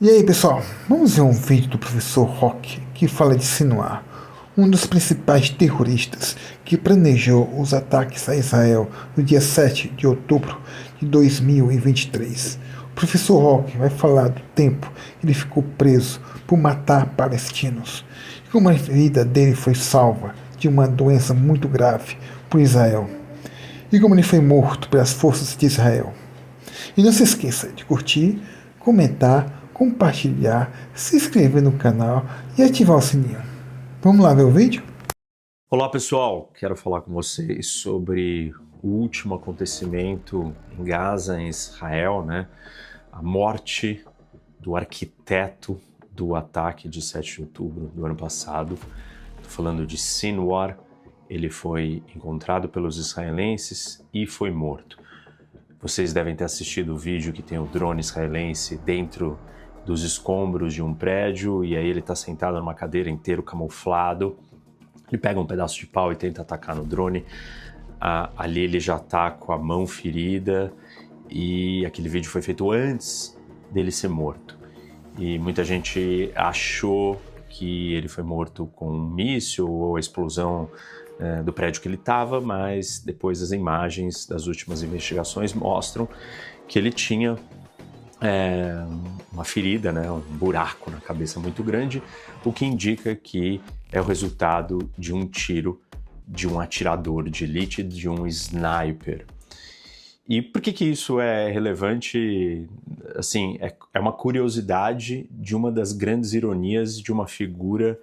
E aí pessoal, vamos ver um vídeo do professor Rock que fala de Sinwar, um dos principais terroristas que planejou os ataques a Israel no dia 7 de outubro de 2023. O professor Rock vai falar do tempo que ele ficou preso por matar palestinos e como a vida dele foi salva de uma doença muito grave por Israel e como ele foi morto pelas forças de Israel. E não se esqueça de curtir, comentar, compartilhar, se inscrever no canal e ativar o sininho. Vamos lá ver o vídeo? Olá pessoal, quero falar com vocês sobre o último acontecimento em Gaza, em Israel, né? A morte do arquiteto do ataque de 7 de outubro do ano passado. Estou falando de Sinwar. Ele foi encontrado pelos israelenses e foi morto. Vocês devem ter assistido o vídeo que tem o drone israelense dentro dos escombros de um prédio e aí ele está sentado numa cadeira inteiro camuflado. Ele pega um pedaço de pau e tenta atacar no drone. Ali ele já está com a mão ferida e aquele vídeo foi feito antes dele ser morto. E muita gente achou que ele foi morto com um míssil ou a explosão do prédio que ele estava, mas depois as imagens das últimas investigações mostram que ele tinha uma ferida, né, um buraco na cabeça muito grande, o que indica que é o resultado de um tiro de um atirador de elite, de um sniper. E por que isso é relevante? Assim, é uma curiosidade de uma das grandes ironias de uma figura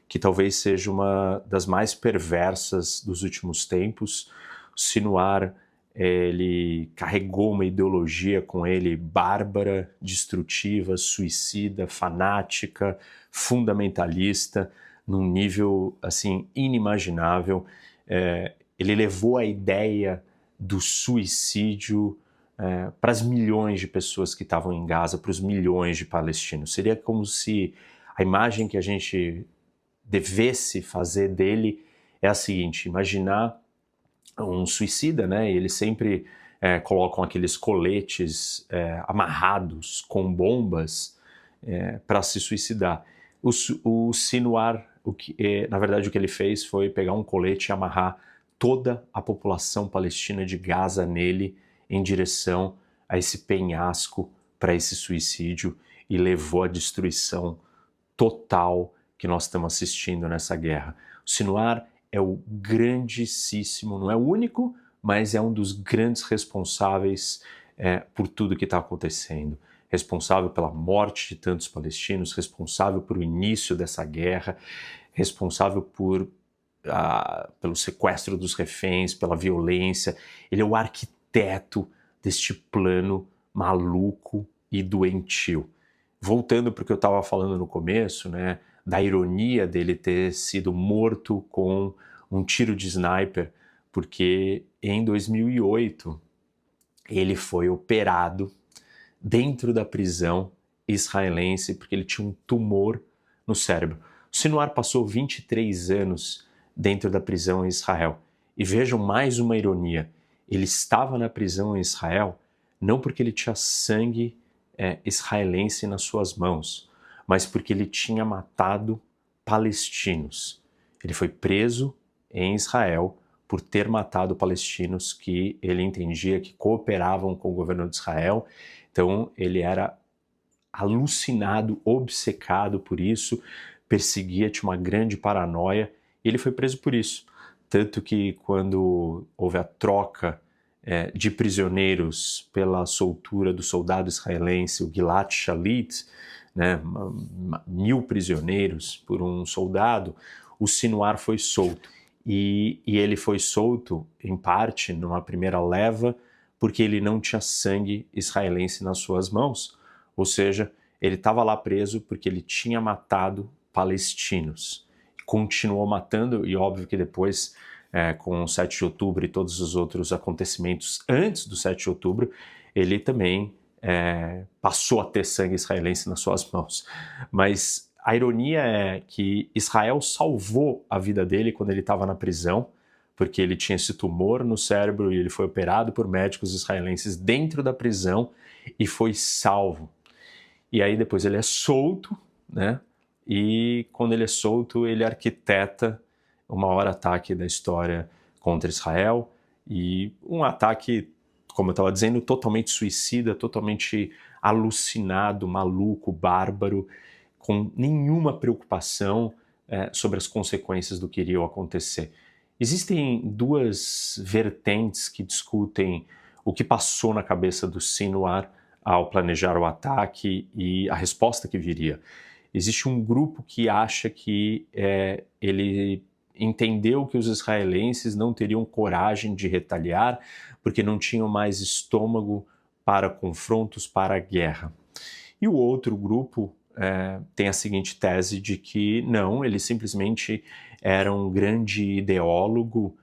que talvez seja uma das mais perversas dos últimos tempos. O Sinwar, ele carregou uma ideologia com ele bárbara, destrutiva, suicida, fanática, fundamentalista, num nível assim inimaginável. Ele levou a ideia do suicídio para as milhões de pessoas que estavam em Gaza, para os milhões de palestinos. Seria como se a imagem que a gente devesse fazer dele é a seguinte: imaginar um suicida, né? Eles sempre colocam aqueles coletes amarrados com bombas para se suicidar. O Sinwar, na verdade, o que ele fez foi pegar um colete e amarrar toda a população palestina de Gaza nele em direção a esse penhasco para esse suicídio e levou à destruição total que nós estamos assistindo nessa guerra. O Sinwar é o grandíssimo, não é o único, mas é um dos grandes responsáveis por tudo que está acontecendo. Responsável pela morte de tantos palestinos, responsável por o início dessa guerra, responsável pelo sequestro dos reféns, pela violência. Ele é o arquiteto deste plano maluco e doentio. Voltando para o que eu estava falando no começo, né, da ironia dele ter sido morto com um tiro de sniper, porque em 2008 ele foi operado dentro da prisão israelense porque ele tinha um tumor no cérebro. O Sinwar passou 23 anos dentro da prisão em Israel. E vejam mais uma ironia: ele estava na prisão em Israel não porque ele tinha sangue israelense nas suas mãos, mas porque ele tinha matado palestinos. Ele foi preso em Israel por ter matado palestinos que ele entendia que cooperavam com o governo de Israel. Então ele era alucinado, obcecado por isso, perseguia, tinha uma grande paranoia, e ele foi preso por isso. Tanto que quando houve a troca de prisioneiros pela soltura do soldado israelense, o Gilad Shalit, né, 1000 prisioneiros por um soldado, o Sinwar foi solto. E ele foi solto, em parte, numa primeira leva, porque ele não tinha sangue israelense nas suas mãos. Ou seja, ele estava lá preso porque ele tinha matado palestinos. Continuou matando, e óbvio que depois, com o 7 de outubro e todos os outros acontecimentos antes do 7 de outubro, ele também passou a ter sangue israelense nas suas mãos. Mas a ironia é que Israel salvou a vida dele quando ele estava na prisão, porque ele tinha esse tumor no cérebro e ele foi operado por médicos israelenses dentro da prisão e foi salvo. e aí depois ele é solto, né? E quando ele é solto, ele arquiteta o maior ataque da história contra Israel, e um ataque, como eu estava dizendo, totalmente suicida, totalmente alucinado, maluco, bárbaro, com nenhuma preocupação sobre as consequências do que iria acontecer. Existem duas vertentes que discutem o que passou na cabeça do Sinwar ao planejar o ataque e a resposta que viria. Existe um grupo que acha que ele entendeu que os israelenses não teriam coragem de retaliar porque não tinham mais estômago para confrontos, para a guerra. E o outro grupo tem a seguinte tese de que não, ele simplesmente era um grande ideólogo,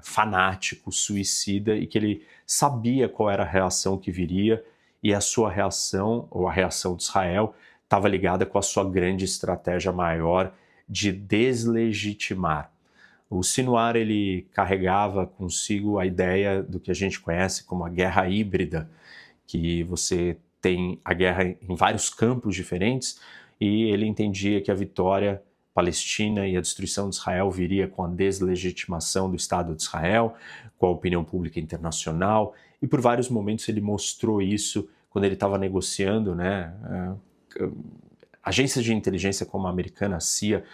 fanático, suicida, e que ele sabia qual era a reação que viria, e a sua reação, ou a reação de Israel, estava ligada com a sua grande estratégia maior de deslegitimar. O Sinwar, ele carregava consigo a ideia do que a gente conhece como a guerra híbrida, que você tem a guerra em vários campos diferentes, e ele entendia que a vitória palestina e a destruição de Israel viria com a deslegitimação do Estado de Israel, com a opinião pública internacional, e por vários momentos ele mostrou isso quando ele estava negociando, né? Agências de inteligência como a americana, a CIA,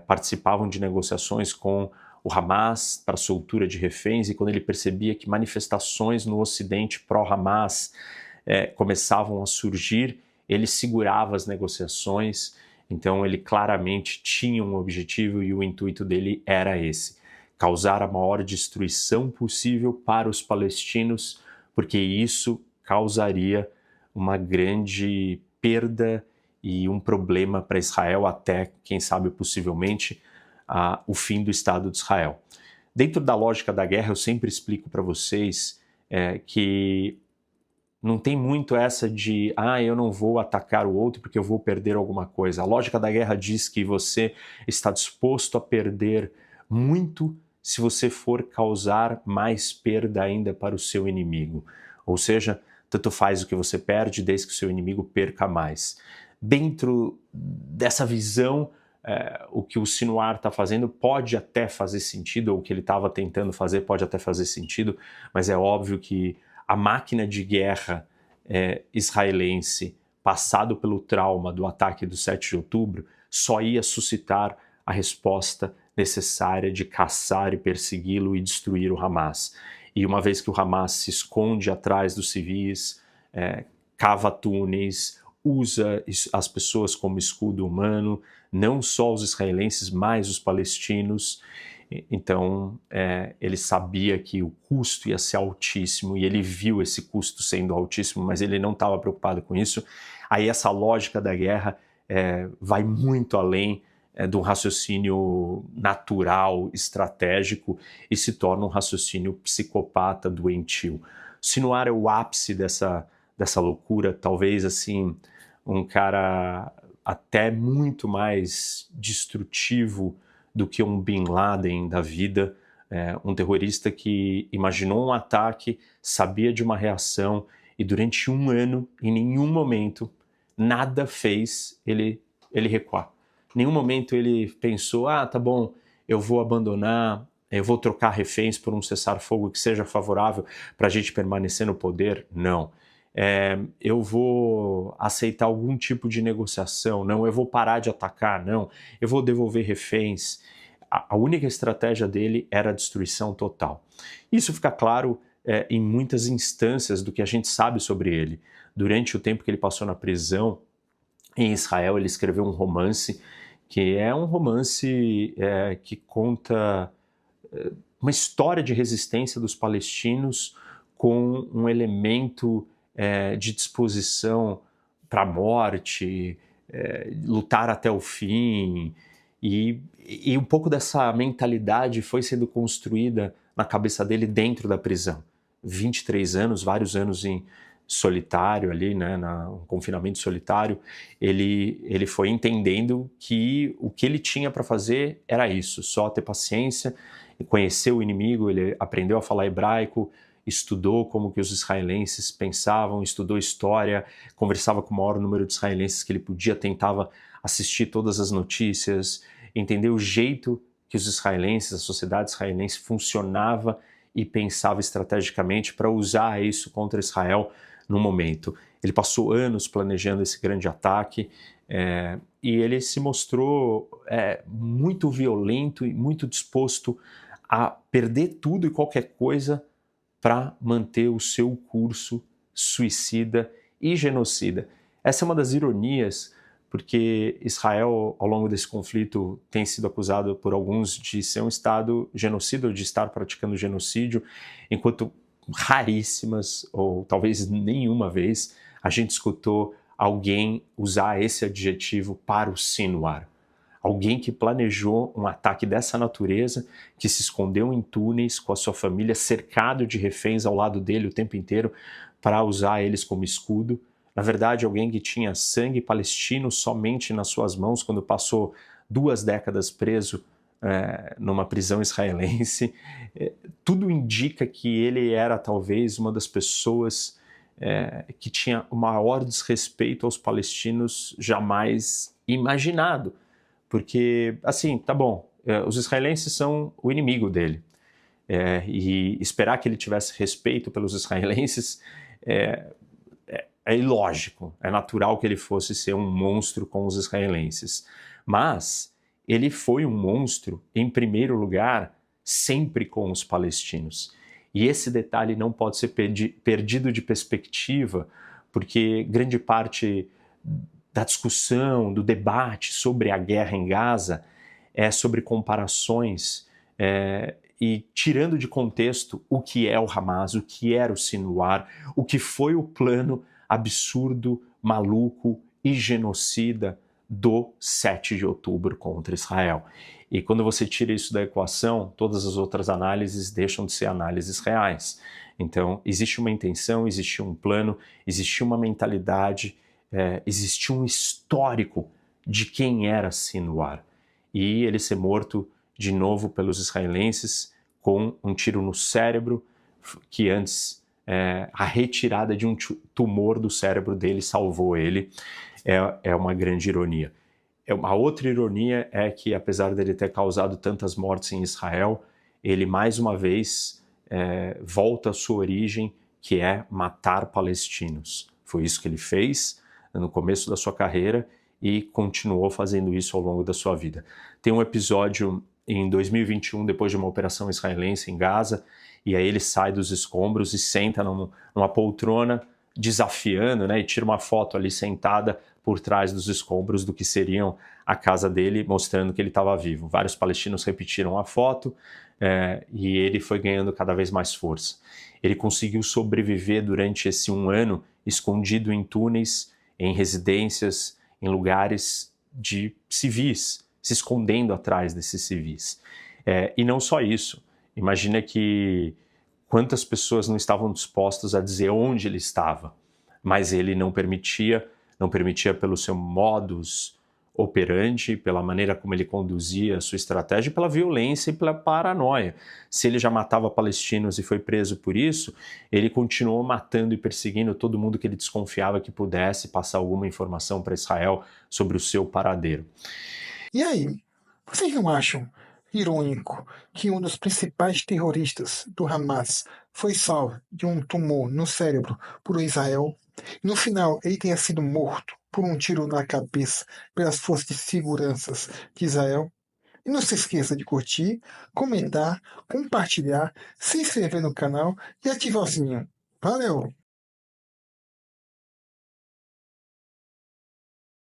participavam de negociações com o Hamas para a soltura de reféns, e quando ele percebia que manifestações no Ocidente pró-Hamas começavam a surgir, ele segurava as negociações. Então ele claramente tinha um objetivo, e o intuito dele era esse: causar a maior destruição possível para os palestinos, porque isso causaria uma grande perda e um problema para Israel, até, quem sabe, possivelmente, o fim do Estado de Israel. Dentro da lógica da guerra, eu sempre explico para vocês que não tem muito essa de, eu não vou atacar o outro porque eu vou perder alguma coisa. A lógica da guerra diz que você está disposto a perder muito se você for causar mais perda ainda para o seu inimigo. Ou seja, tanto faz o que você perde, desde que o seu inimigo perca mais. Dentro dessa visão, o que o Sinwar está fazendo pode até fazer sentido, ou o que ele estava tentando fazer pode até fazer sentido, mas é óbvio que a máquina de guerra israelense, passado pelo trauma do ataque do 7 de outubro, só ia suscitar a resposta necessária de caçar e persegui-lo e destruir o Hamas. E uma vez que o Hamas se esconde atrás dos civis, cava túneis, usa as pessoas como escudo humano, não só os israelenses, mas os palestinos. Então, ele sabia que o custo ia ser altíssimo, e ele viu esse custo sendo altíssimo, mas ele não estava preocupado com isso. Aí essa lógica da guerra vai muito além de um raciocínio natural, estratégico, e se torna um raciocínio psicopata, doentio. Sinwar é o ápice dessa loucura, talvez assim, um cara até muito mais destrutivo do que um Bin Laden da vida, um terrorista que imaginou um ataque, sabia de uma reação, e durante um ano, em nenhum momento, nada fez ele recuar. Em nenhum momento ele pensou, tá bom, eu vou abandonar, eu vou trocar reféns por um cessar-fogo que seja favorável para a gente permanecer no poder. Não. Eu vou aceitar algum tipo de negociação. Não, eu vou parar de atacar. Não, eu vou devolver reféns. A única estratégia dele era a destruição total. Isso fica claro em muitas instâncias do que a gente sabe sobre ele. Durante o tempo que ele passou na prisão em Israel, ele escreveu um romance, que é um romance que conta uma história de resistência dos palestinos com um elemento de disposição para a morte, lutar até o fim, e um pouco dessa mentalidade foi sendo construída na cabeça dele dentro da prisão. 23 anos, vários anos em solitário ali, né, um confinamento solitário, ele foi entendendo que o que ele tinha para fazer era isso, só ter paciência, conhecer o inimigo. Ele aprendeu a falar hebraico, estudou como que os israelenses pensavam, estudou história, conversava com o maior número de israelenses que ele podia, tentava assistir todas as notícias, entender o jeito que os israelenses, a sociedade israelense funcionava e pensava estrategicamente para usar isso contra Israel no momento. Ele passou anos planejando esse grande ataque e ele se mostrou muito violento e muito disposto a perder tudo e qualquer coisa para manter o seu curso suicida e genocida. Essa é uma das ironias, porque Israel, ao longo desse conflito, tem sido acusado por alguns de ser um Estado genocida ou de estar praticando genocídio, enquanto raríssimas, ou talvez nenhuma vez, a gente escutou alguém usar esse adjetivo para o Sinwar. Alguém que planejou um ataque dessa natureza, que se escondeu em túneis com a sua família, cercado de reféns ao lado dele o tempo inteiro, para usar eles como escudo. Na verdade, alguém que tinha sangue palestino somente nas suas mãos quando passou 2 décadas preso numa prisão israelense. Tudo indica que ele era talvez uma das pessoas que tinha o maior desrespeito aos palestinos jamais imaginado. Porque, assim, tá bom, os israelenses são o inimigo dele. E esperar que ele tivesse respeito pelos israelenses é ilógico, é natural que ele fosse ser um monstro com os israelenses. Mas ele foi um monstro, em primeiro lugar, sempre com os palestinos. E esse detalhe não pode ser perdido de perspectiva, porque grande parte da discussão, do debate sobre a guerra em Gaza é sobre comparações e tirando de contexto o que é o Hamas, o que era o Sinwar, o que foi o plano absurdo, maluco e genocida do 7 de outubro contra Israel. E quando você tira isso da equação, todas as outras análises deixam de ser análises reais. Então, existe uma intenção, existe um plano, existe uma mentalidade, existe um histórico de quem era Sinwar. E ele ser morto de novo pelos israelenses com um tiro no cérebro, que antes a retirada de um tumor do cérebro dele salvou ele. É uma grande ironia. Uma outra ironia é que, apesar dele ter causado tantas mortes em Israel, ele mais uma vez volta à sua origem, que é matar palestinos. Foi isso que ele fez no começo da sua carreira e continuou fazendo isso ao longo da sua vida. Tem um episódio em 2021, depois de uma operação israelense em Gaza, e aí ele sai dos escombros e senta numa poltrona desafiando, e tira uma foto ali sentada por trás dos escombros do que seriam a casa dele, mostrando que ele estava vivo. Vários palestinos repetiram a foto e ele foi ganhando cada vez mais força. Ele conseguiu sobreviver durante esse 1 ano escondido em túneis, em residências, em lugares de civis, se escondendo atrás desses civis. E não só isso. Imagina que quantas pessoas não estavam dispostas a dizer onde ele estava, mas ele não permitia pelo seu modus operandi, pela maneira como ele conduzia a sua estratégia, pela violência e pela paranoia. Se ele já matava palestinos e foi preso por isso, ele continuou matando e perseguindo todo mundo que ele desconfiava que pudesse passar alguma informação para Israel sobre o seu paradeiro. E aí, vocês não acham irônico que um dos principais terroristas do Hamas foi salvo de um tumor no cérebro por Israel? E no final, ele tenha sido morto por um tiro na cabeça pelas forças de segurança de Israel? E não se esqueça de curtir, comentar, compartilhar, se inscrever no canal e ativar o sininho. Valeu!